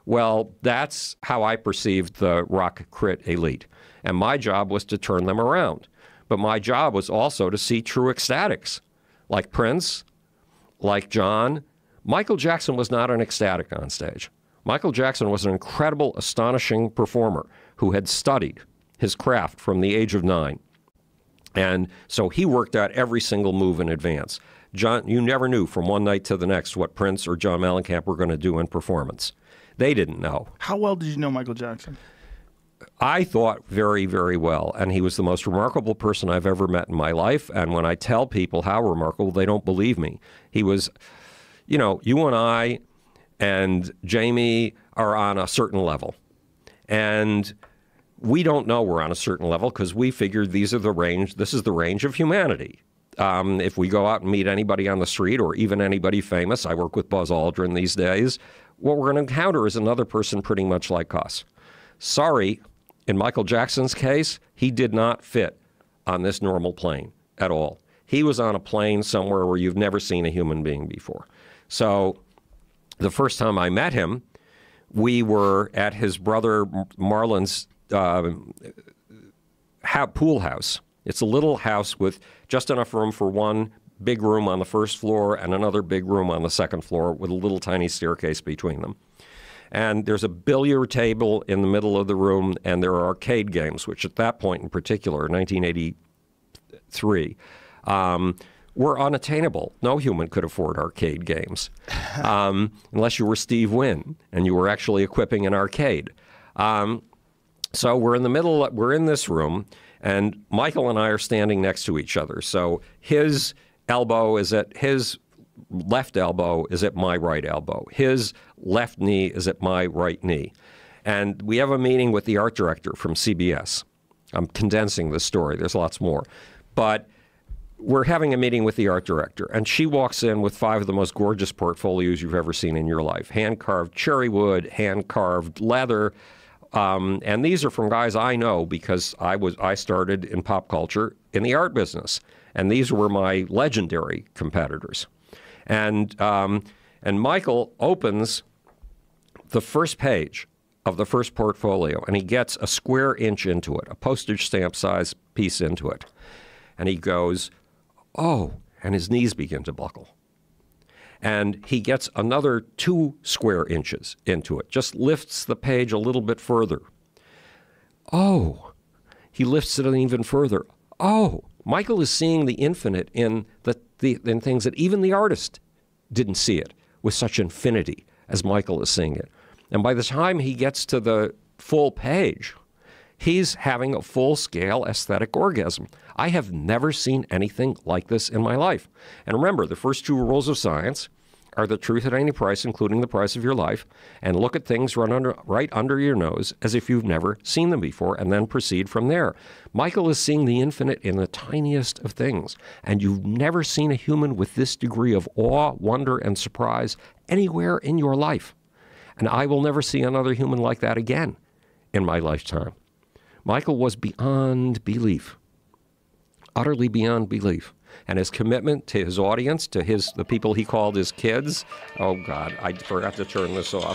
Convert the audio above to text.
Well, that's how I perceived the rock crit elite. And my job was to turn them around. But my job was also to see true ecstatics, like Prince, like John. Michael Jackson was not an ecstatic on stage. Michael Jackson was an incredible, astonishing performer who had studied his craft from the age of 9. And so he worked out every single move in advance. John, you never knew from one night to the next what Prince or John Mellencamp were going to do in performance. They didn't know. How well did you know Michael Jackson? I thought very, very well. And he was the most remarkable person I've ever met in my life. And when I tell people how remarkable, they don't believe me. He was, you know, you and I and Jamie are on a certain level. And we don't know we're on a certain level because we figured this is the range of humanity. If we go out and meet anybody on the street or even anybody famous, I work with Buzz Aldrin these days, what we're going to encounter is another person pretty much like us. Sorry, in Michael Jackson's case, he did not fit on this normal plane at all. He was on a plane somewhere where you've never seen a human being before. So the first time I met him, we were at his brother Marlon's pool house. It's a little house with just enough room for one big room on the first floor and another big room on the second floor with a little tiny staircase between them. And there's a billiard table in the middle of the room, and there are arcade games, which at that point in particular, 1983, were unattainable. No human could afford arcade games unless you were Steve Wynn and you were actually equipping an arcade. So we're in the middle, we're in this room, and Michael and I are standing next to each other. So his elbow is at his left elbow is at my right elbow. His left knee is at my right knee. And we have a meeting with the art director from CBS. I'm condensing the story. There's lots more. But we're having a meeting with the art director, and she walks in with 5 of the most gorgeous portfolios you've ever seen in your life. Hand-carved cherry wood, hand-carved leather. And these are from guys I know because I started in pop culture in the art business. And these were my legendary competitors. And Michael opens the first page of the first portfolio, and he gets a square inch into it, a postage stamp size piece into it. And he goes, oh, and his knees begin to buckle. And he gets another 2 square inches into it, just lifts the page a little bit further. Oh, he lifts it even further. Oh, Michael is seeing the infinite in in things that even the artist didn't see it with such infinity as Michael is seeing it. And by the time he gets to the full page, he's having a full-scale aesthetic orgasm. I have never seen anything like this in my life. And remember, the first 2 rules of science are the truth at any price, including the price of your life, and look at things right under your nose as if you've never seen them before, and then proceed from there. Michael is seeing the infinite in the tiniest of things, and you've never seen a human with this degree of awe, wonder, and surprise anywhere in your life. And I will never see another human like that again in my lifetime. Michael was beyond belief, utterly beyond belief. And his commitment to his audience, to the people he called his kids. Oh, God, I forgot to turn this off.